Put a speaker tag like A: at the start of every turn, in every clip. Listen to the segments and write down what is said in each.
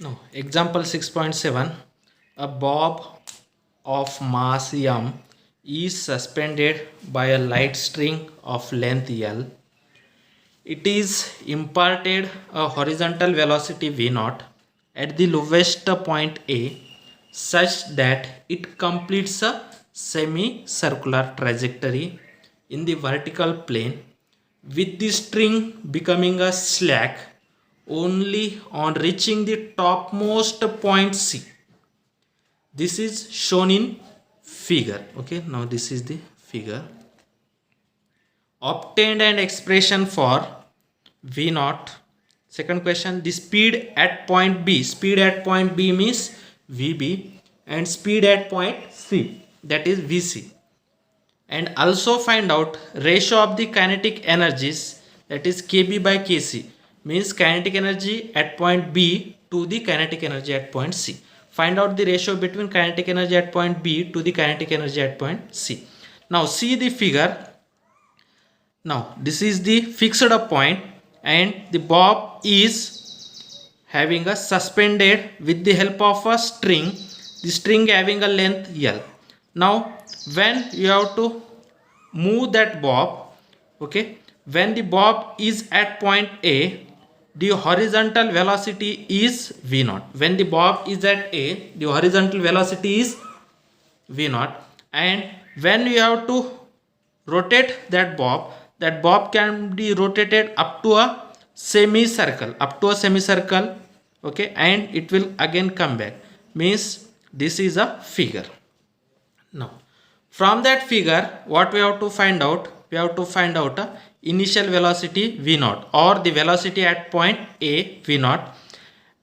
A: No. Example 6.7. A bob of mass m is suspended by a light string of length L. It is imparted a horizontal velocity v0 at the lowest point A such that it completes a semicircular trajectory in the vertical plane, with the string becoming a slack only on reaching the topmost point C. This is shown in figure. Okay, now this is the figure. Obtained an expression for v naught. Second question, the speed at point B. Speed at point B means Vb, and speed at point C, that is Vc. And also find out ratio of the kinetic energies, that is Kb by Kc, means kinetic energy at point B to the kinetic energy at point C. Find out the ratio between kinetic energy at point B to the kinetic energy at point C. Now see the figure. Now this is the fixed point and the bob is having a suspended with the help of a string, the string having a length L. Now when you have to move that bob, okay, when the bob is at point A, the horizontal velocity is v0. When the bob is at A, the horizontal velocity is v0, and when you have to rotate that bob can be rotated up to a semicircle, okay, and it will again come back, means this is a figure. Now from that figure, what we have to find out? We have to find out a initial velocity v0, or the velocity at point A v0,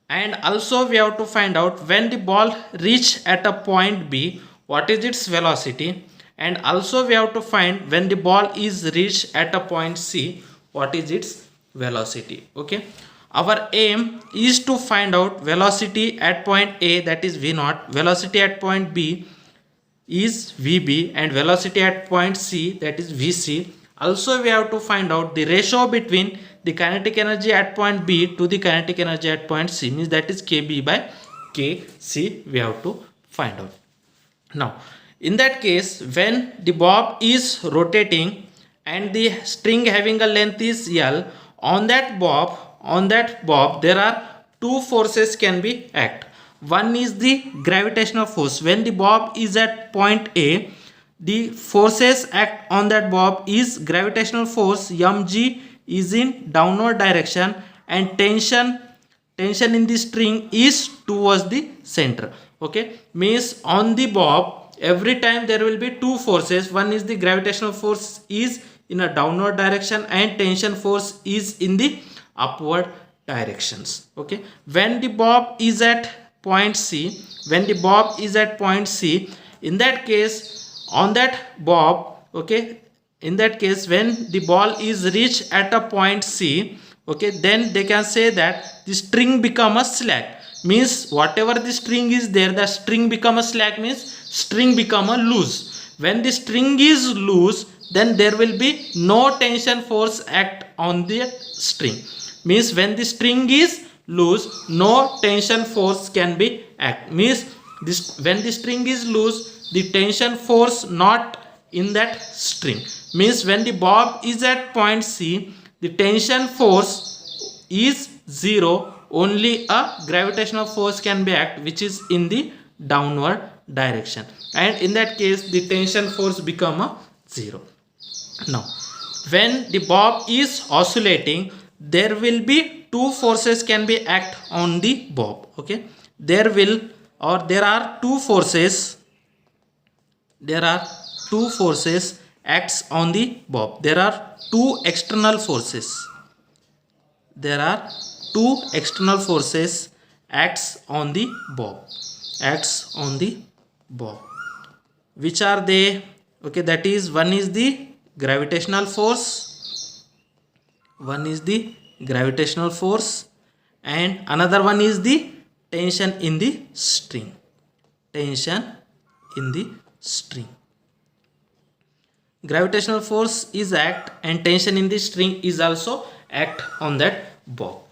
A: and also we have to find out when the ball reach at a point B, what is its velocity, and also we have to find when the ball is reached at a point C, what is its velocity. Okay, our aim is to find out velocity at point A, that is v0, velocity at point B is Vb, and velocity at point C, that is Vc. Also we have to find out the ratio between the kinetic energy at point B to the kinetic energy at point C, means that is Kb by Kc, we have to find out. Now in that case, when the bob is rotating and the string having a length is L, on that bob there are two forces can be act. One is the gravitational force. When the bob is at point A, the forces act on that bob is gravitational force mg is in downward direction, and tension in the string is towards the center. Okay, means on the bob every time there will be two forces. One is the gravitational force is in a downward direction, and tension force is in the upward directions. Okay, when the bob is at point C, in that case, on that bob, okay, in that case when the ball is reached at a point C, okay, then they can say that the string become a slack, means whatever the string is there, the string become a slack, means string become a loose. When the string is loose, then there will be no tension force act on the string, means when the string is loose, no tension force can be act, means this when the string is loose, the tension force not in that string, means when the bob is at point C, the tension force is 0, only a gravitational force can be act, which is in the downward direction, and in that case the tension force become a 0. Now when the bob is oscillating, there will be two forces can be act on the bob. Okay, there are two forces acts on the bob. There are two external forces acts on the bob. Which are they? Okay, that is, one is the gravitational force, and another one is the tension in the string. Gravitational force is act, and tension in the string is also act on that bob.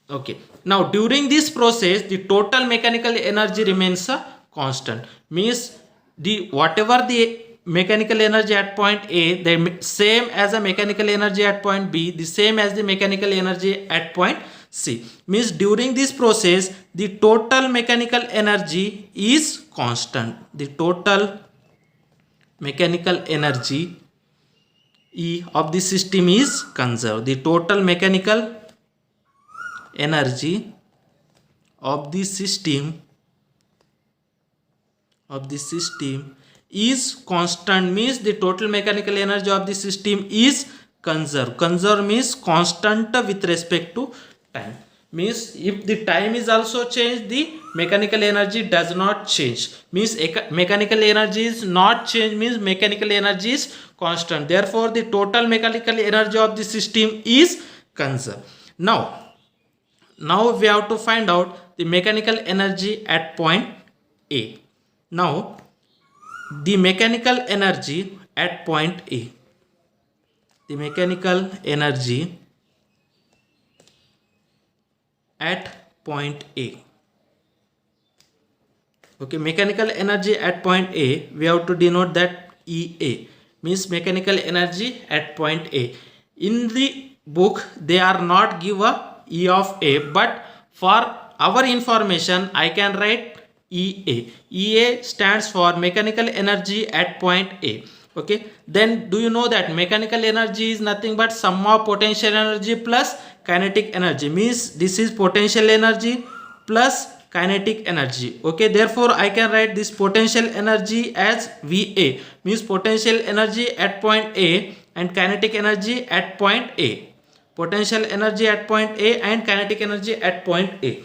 A: Okay. Now during this process, the total mechanical energy remains constant. Means the whatever the mechanical energy at point A, the same as a mechanical energy at point B, the same as the mechanical energy at point C. Means during this process, the total mechanical energy is constant. The total mechanical energy E of the system is conserved. The total mechanical energy of the system is constant, means the total mechanical energy of the system is conserved. Conserved means constant with respect to time. Means if the time is also changed, the mechanical energy does not change. Means mechanical energy is not changed, means mechanical energy is constant. Therefore the total mechanical energy of the system is conserved. Now we have to find out the mechanical energy at point A. Now the mechanical energy at point A. The mechanical energy at point A. Okay, mechanical energy at point A, we have to denote that EA, means mechanical energy at point A. In the book they are not give a E of A, but for our information I can write EA. EA stands for mechanical energy at point A. Okay, then do you know that mechanical energy is nothing but sum of potential energy plus kinetic energy, means this is potential energy plus kinetic energy. Okay, therefore I can write this potential energy as VA, means potential energy at point A and kinetic energy at point A. Potential energy at point A and kinetic energy at point A.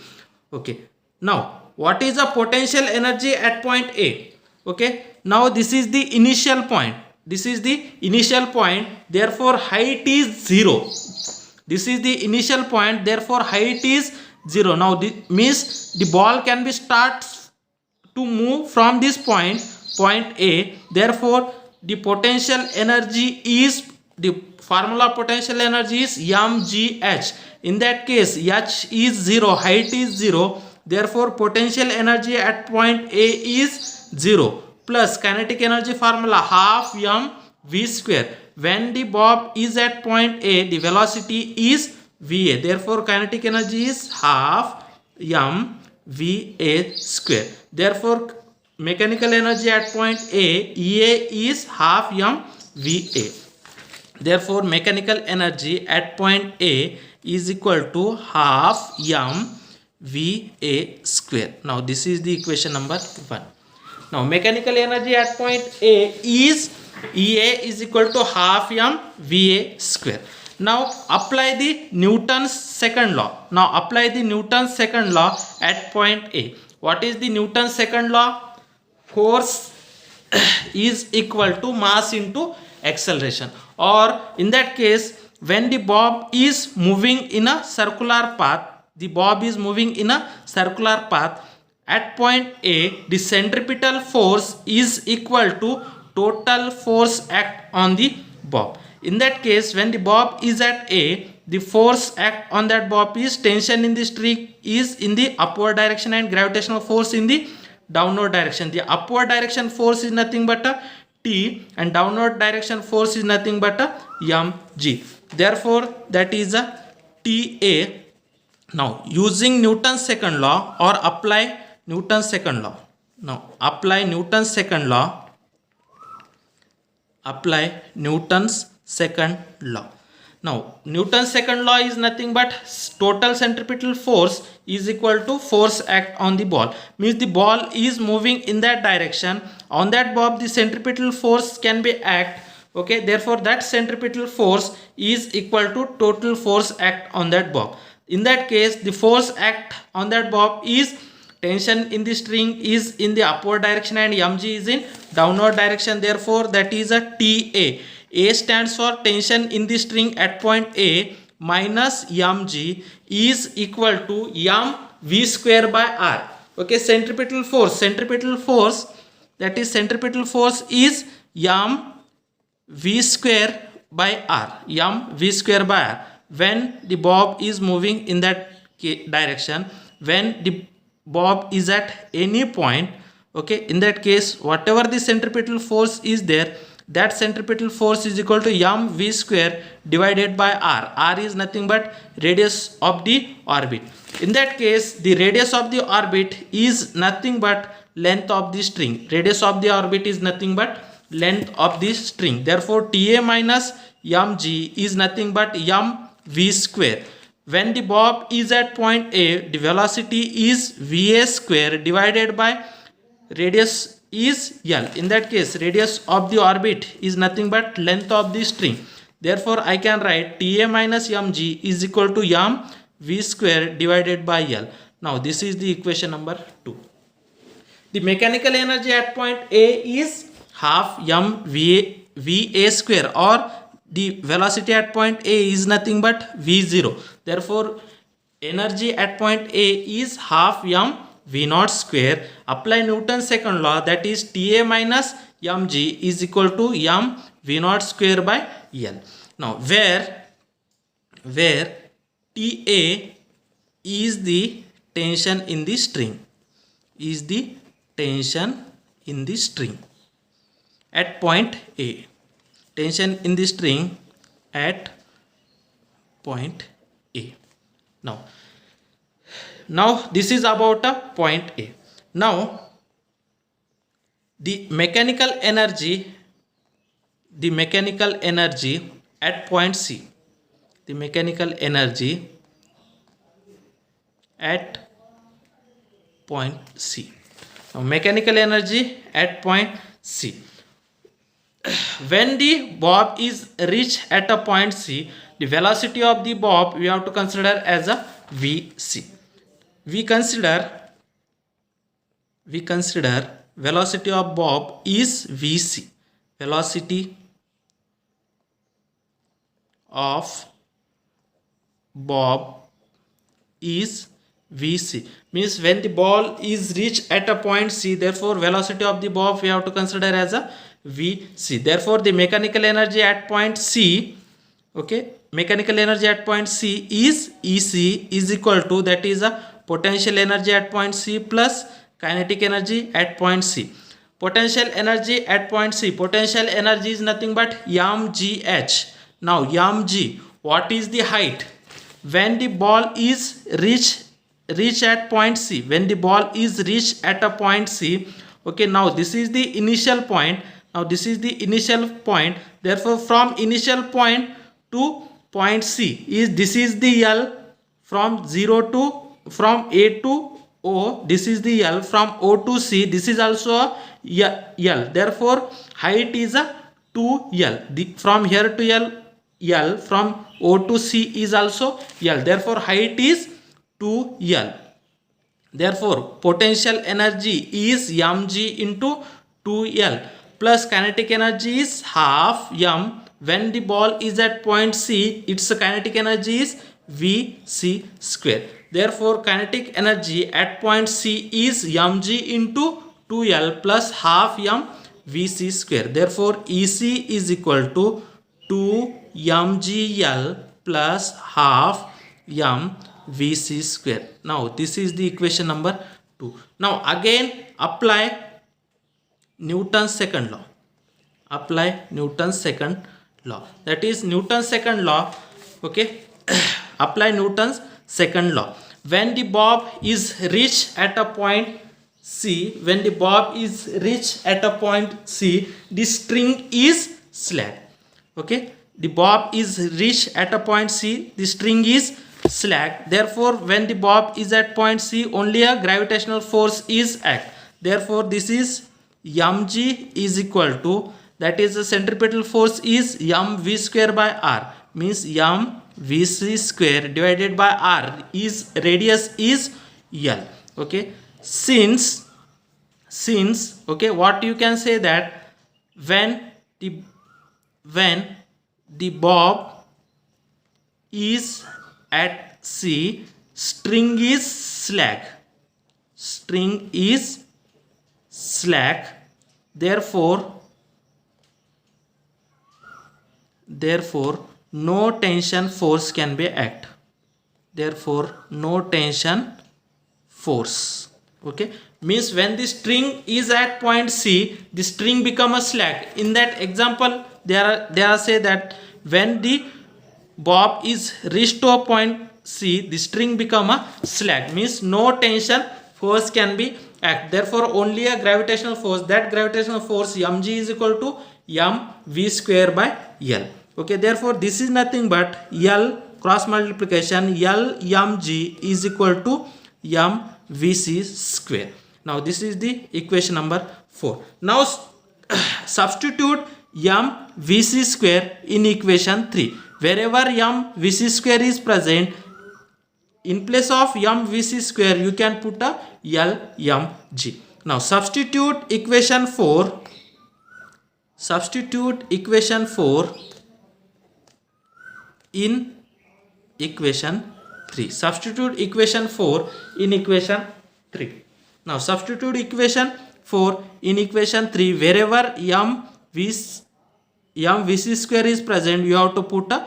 A: Okay, now what is the potential energy at point A? Okay, now this is the initial point. This is the initial point, therefore height is 0. This is the initial point, therefore height is 0. Now this means the ball can be starts to move from this point A, therefore the potential energy is, the formula of potential energy is mgh. In that case h is 0, height is 0, therefore potential energy at point A is 0, plus kinetic energy formula half mv square. When the bob is at point A, the velocity is va, therefore kinetic energy is half mva square. Therefore mechanical energy at point A, Ea is half mva. Therefore mechanical energy at point A is equal to half mva square. Now this is the equation number 1. Now mechanical energy at point A is Ea is equal to half mva square. Now apply the Newton's second law. Now apply the Newton's second law at point A. What is the Newton's second law? Force is equal to mass into acceleration, or in that case when the bob is moving in a circular path, at point A, the centripetal force is equal to total force act on the bob. In that case when the bob is at A, the force act on that bob is tension in the string is in the upward direction and gravitational force in the downward direction. The upward direction force is nothing but a T and downward direction force is nothing but a mg. Therefore that is a TA. Now using Newton's second law, or apply Newton's second law. Now apply Newton's second law. Now Newton's second law is nothing but total centripetal force is equal to force act on the ball. Means the ball is moving in that direction. On that bob the centripetal force can be act. Okay, therefore that centripetal force is equal to total force act on that bob. In that case the force act on that bob is tension in the string is in the upward direction and mg is in downward direction. Therefore that is a TA. A stands for tension in the string at point A minus mg is equal to mv square by r. Okay, centripetal force that is centripetal force is mv square by r. When the bob is moving in that direction. When the bob is at any point, okay, in that case whatever the centripetal force is there, that centripetal force is equal to mv square divided by r is nothing but radius of the orbit. In that case the radius of the orbit is nothing but length of the string. Radius of the orbit is nothing but length of the string. Therefore ta minus mg is nothing but mv square. When the bob is at point A, the velocity is va square divided by radius is L. In that case radius of the orbit is nothing but length of the string. Therefore I can write ta minus mg is equal to mv square divided by L. Now this is the equation number 2. The mechanical energy at point A is half va square, or the velocity at point A is nothing but v0. Therefore energy at point A is half v naught square. Apply Newton's second law, that is ta minus mg is equal to v naught square by L. Now where ta is the tension in the string, is the tension in the string at point A. Tension in the string at point A. Now this is about a point A. Now the mechanical energy at point C. The mechanical energy at point C. Now mechanical energy at point C. When the bob is reached at a point C, the velocity of the bob we have to consider as a vc. We consider velocity of bob is vc. Velocity of bob is vc, means when the ball is reached at a point C, therefore velocity of the bob we have to consider as a vc. Therefore the mechanical energy at point C, okay, mechanical energy at point C is ec is equal to, that is a potential energy at point C plus kinetic energy at point C. Potential energy at point C, potential energy is nothing but mgh. Now mg, what is the height when the ball is reach at point C? When the ball is reached at a point C, okay, now this is the initial point. Now this is the initial point. Therefore from initial point to point C this is the L. From A to O, this is the L. From O to C, this is also a L. Therefore height is a 2L. From here to L, from O to C is also L. Therefore height is 2L. Therefore potential energy is mg into 2L plus kinetic energy is half m. When the ball is at point C, its kinetic energy is vc square. Therefore kinetic energy at point C is mg into 2L plus half m vc square. Therefore ec is equal to 2 mgl plus half m vc square. Now this is the equation number 2. Now again apply Newton's second law. Apply Newton's second law, that is Newton's second law, okay. Apply Newton's second law. When the bob is reached at a point C, when the bob is reached at a point C, the string is slack, okay. The bob is reached at a point C, the string is slack. Therefore when the bob is at point C, only a gravitational force is act. Therefore this is mg is equal to, that is the centripetal force is mv square by r, means mvc square divided by r is radius is L, okay. Since okay, what you can say that when the bob is at C, string is slack. Therefore no tension force can be act. therefore no tension force. Okay, means when the string is at point C, the string become a slack. In that example, there are say that when the bob is reached to a point C, the string become a slack, means no tension force can be act. Therefore only a gravitational force, that gravitational force mg is equal to mv square by L. Okay, therefore this is nothing but L cross multiplication L mg is equal to mvc square. Now this is the equation number 4. Now substitute mvc square in equation 3. Wherever mvc square is present, in place of mvc square you can put a lmg. Now substitute equation 4 in equation 3. Substitute equation 4 in equation 3. Now substitute equation 4 in equation 3. Wherever mvc square is present, you have to put a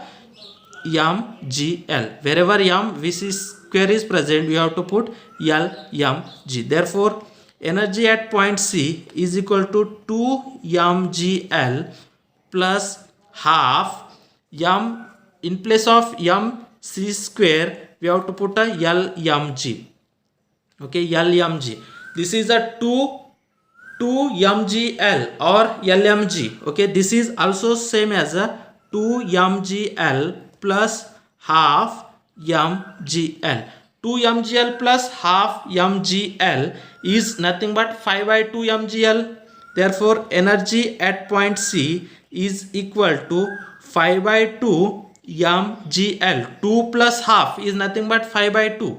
A: mgl. Wherever mvc square is present, you have to put lmg. Therefore energy at point C is equal to 2 mgl plus half m. In place of mc square we have to put a lmg. Okay, lmg. This is a 2 mgl or lmg. Okay, this is also same as a 2 mgl plus half mgl. 2 mgl plus half mgl is nothing but 5 by 2 mgl. Therefore energy at point C is equal to 5 by 2 mgl. 2 plus half is nothing but 5 by 2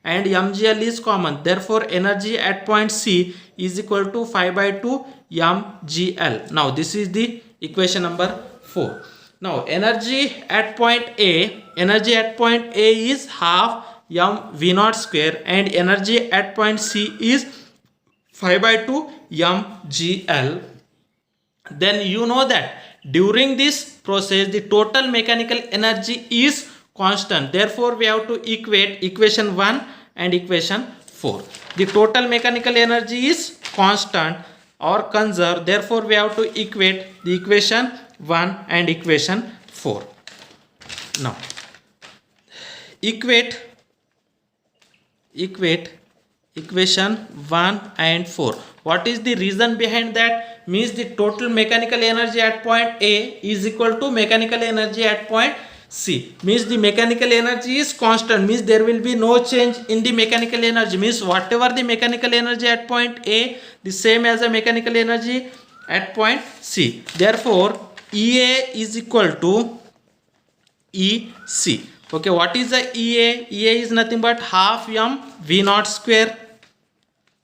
A: and mgl is common. Therefore energy at point C is equal to 5 by 2 mgl. Now this is the equation number 4. Now energy at point A is half mv0 square and energy at point C is 5 by 2 mgl. Then you know that during this process the total mechanical energy is constant. Therefore we have to equate equation 1 and equation 4. The total mechanical energy is constant or conserved. Therefore we have to equate the equation 1 and equation 4. Now equate equation 1 and 4. What is the reason behind that? Means the total mechanical energy at point A is equal to mechanical energy at point C. Means the mechanical energy is constant, means there will be no change in the mechanical energy. Means whatever the mechanical energy at point A, the same as the mechanical energy at point C. Therefore EA is equal to EC. Okay, what is the EA? EA is nothing but half mv0 square.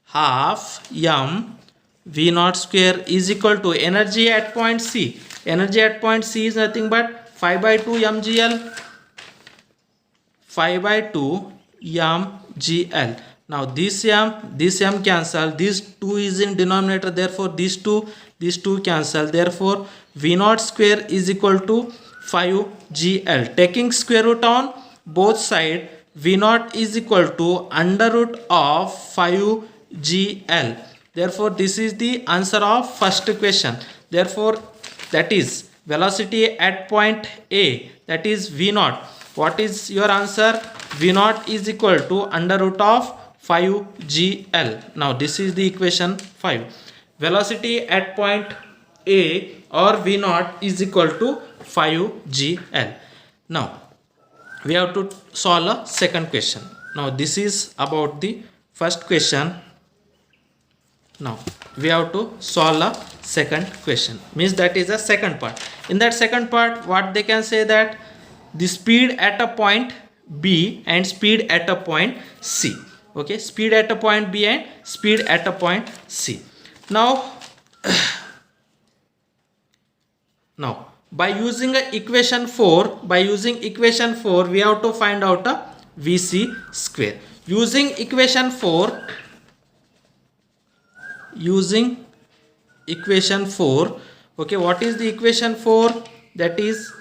A: Half mv0 square is equal to energy at point C. Energy at point C is nothing but 5 by 2 mgl. 5 by 2 mgl. Now this m cancel. This 2 is in denominator. Therefore these two cancel. Therefore v0 square is equal to 5gl. Taking square root on both sides, v0 is equal to under root of 5gl. Therefore this is the answer of first question. Therefore that is velocity at point A, that is v0. What is your answer? v0 is equal to under root of 5gl. Now this is the equation 5. Velocity at point A or v0 is equal to 5gl. Now we have to solve a second question. Now this is about the first question. Now we have to solve a second question, means that is a second part. In that second part, what they can say that the speed at a point B and speed at a point C. Okay, speed at a point B and speed at a point C. Now by using equation 4, we have to find out a Vc square. Using equation 4, okay, what is the equation 4? That is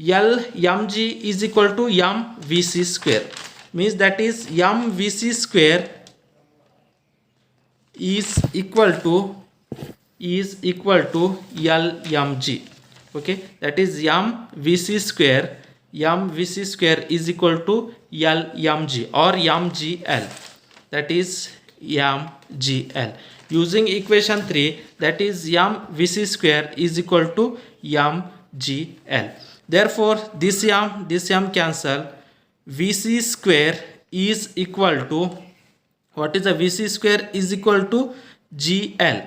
A: L mg is equal to m vc square, means that is m vc square is equal to L mg. Okay, that is m vc square is equal to L mg or mgl, that is mgl. Using equation 3, that is m vc square is equal to mgl. Therefore this m cancel. Vc square is equal to, what is the vc square is equal to gl.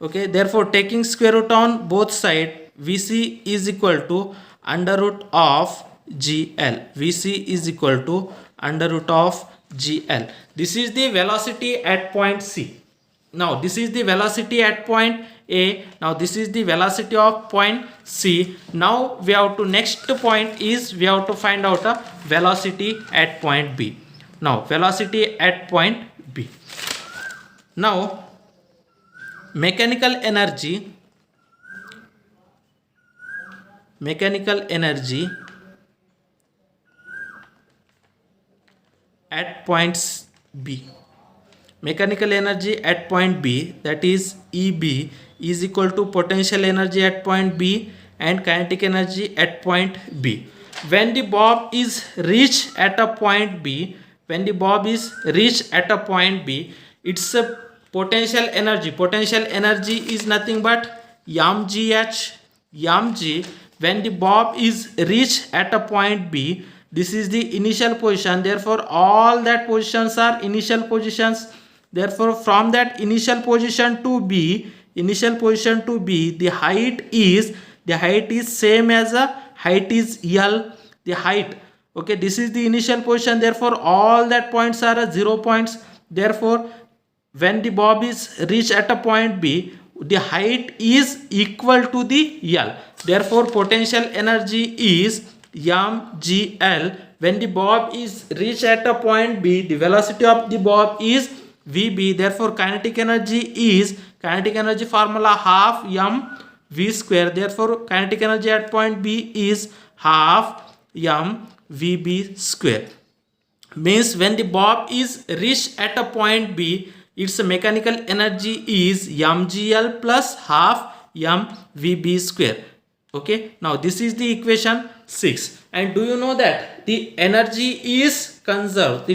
A: Okay, therefore taking square root on both sides, vc is equal to under root of gl. Vc is equal to under root of gl. This is the velocity at point C. Now this is the velocity at point A. Now this is the velocity of point C. Now we have to, next point is we have to find out a velocity at point B. Now velocity at point B. Now mechanical energy at points B. Mechanical energy at point B, that is EB, is equal to potential energy at point B and kinetic energy at point B. When the bob is reached at a point B, its a potential energy. Potential energy is nothing but mg. When the bob is reached at a point B, this is the initial position. Therefore all that positions are initial positions. Therefore from that initial position to B, the height is same as a height is L, the height. Okay, this is the initial position. Therefore all that points are 0 points. Therefore when the bob is reached at a point B, the height is equal to the L. Therefore potential energy is mgl. When the bob is reached at a point B, the velocity of the bob is Vb. Therefore kinetic energy formula half m v square. Therefore kinetic energy at point B is half m vb square. Means when the bob is reached at a point B, its mechanical energy is mgl plus half m vb square. Okay, now this is the equation 6. And do you know that the energy is conserved?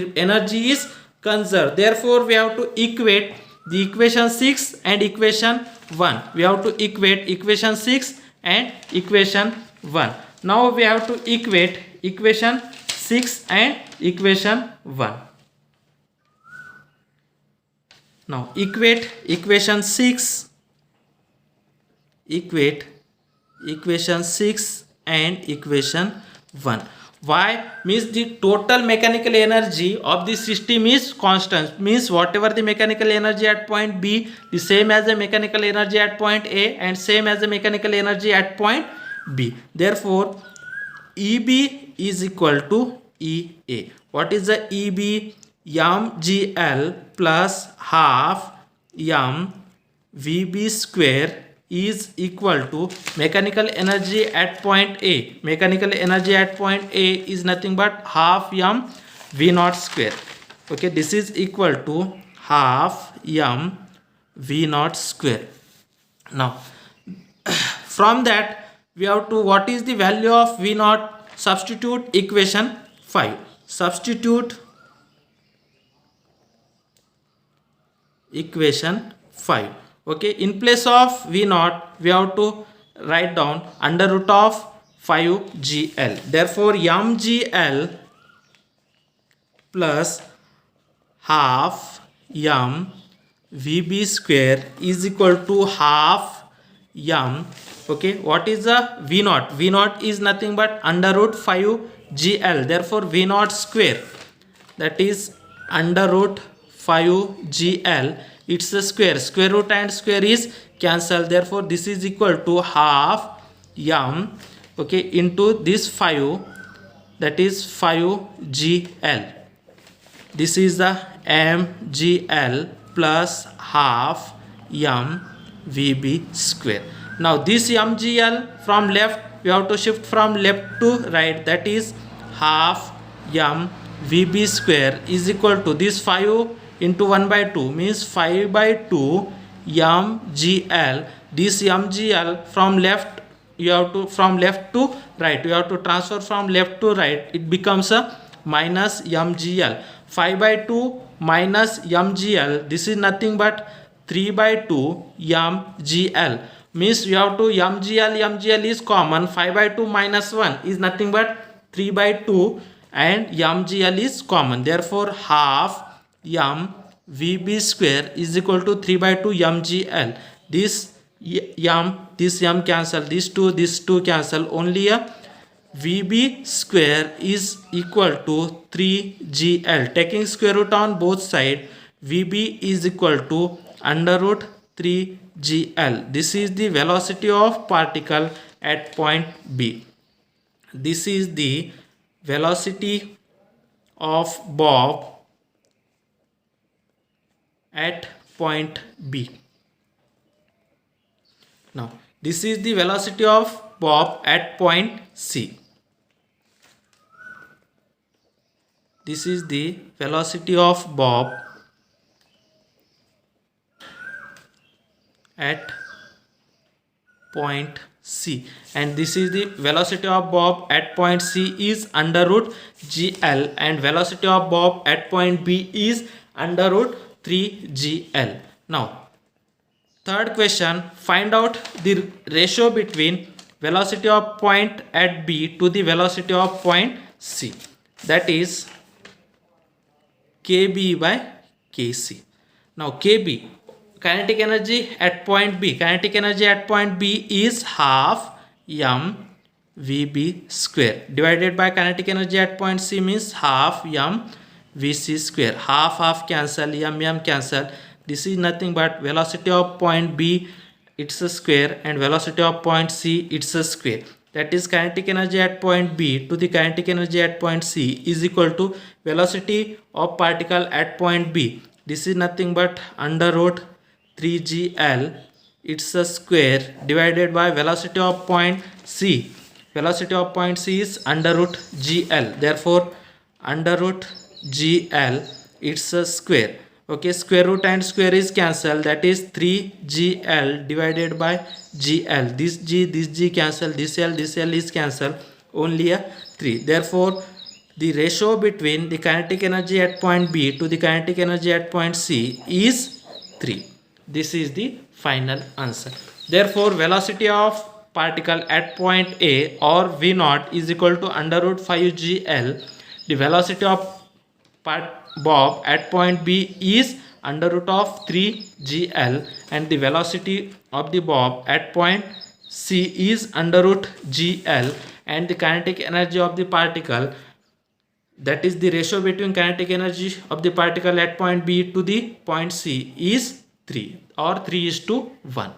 A: Therefore we have to equate the equation 6 and equation 1. We have to equate equation 6 and equation 1. Now we have to equate equation 6 and equation 1. Now equate equation 6 and equation 1. Why? Means the total mechanical energy of the system is constant. Means whatever the mechanical energy at point B, the same as the mechanical energy at point A and same as the mechanical energy at point B. Therefore EB is equal to EA. What is the EB? mgl plus half m vb square is equal to mechanical energy at point A. Mechanical energy at point A is nothing but half m v naught square. Okay, this is equal to half m v naught square. Now from that we have to, what is the value of v naught? Substitute equation 5. Substitute equation 5. Okay, in place of v naught we have to write down under root of 5gl. Therefore mgl plus half m vb square is equal to half m. Okay, what is the v naught? V naught is nothing but under root 5gl. Therefore v naught square, that is under root 5gl, it's a square. Square root and square is cancelled. Therefore this is equal to half m, okay, into this 5, that is 5gl. This is the mgl plus half m vb square. Now this mgl from left we have to shift from left to right, that is half m vb square is equal to this 5 into 1 by 2 means 5 by 2 mgl. This mgl from left, you have to from left to right, you have to transfer from left to right, it becomes a minus mgl. 5 by 2 minus mgl, this is nothing but 3 by 2 mgl, means you have to mgl is common, 5 by 2 minus 1 is nothing but 3 by 2 and mgl is common, therefore half m vb square is equal to 3 by 2 mgl. This m cancel, this 2 cancel, only a vb square is equal to 3gl. Taking square root on both sides, vb is equal to under root 3gl. This is the velocity of particle at point B. This is the velocity of Bob at point B. Now, this is the velocity of Bob at point C. This is the velocity of Bob at point C, and this is the velocity of Bob at point C is under root GL, and velocity of Bob at point B is under root 3GL. Now, third question, find out the ratio between velocity of point at B to the velocity of point C, that is KB by KC. Now, KB, kinetic energy at point B. Kinetic energy at point B is half m Vb square divided by kinetic energy at point C means half m Vc square. Half cancel, m cancel. This is nothing but velocity of point B, it's a square, and velocity of point C, it's a square. That is kinetic energy at point B to the kinetic energy at point C is equal to velocity of particle at point B. This is nothing but under root 3gl, it's a square, divided by velocity of point C. Velocity of point C is under root gl, therefore under root gl, it's a square. Okay, square root and square is cancelled, that is 3gl divided by gl. This g cancel, this l is cancelled, only a 3. Therefore the ratio between the kinetic energy at point B to the kinetic energy at point C is 3. This is the final answer. Therefore velocity of particle at point A or V naught is equal to under root 5gl. The velocity of Bob at point B is under root of 3gl, and the velocity of the Bob at point C is under root gl, and the kinetic energy of the particle, that is the ratio between kinetic energy of the particle at point B to the point C, is 3 or 3:1.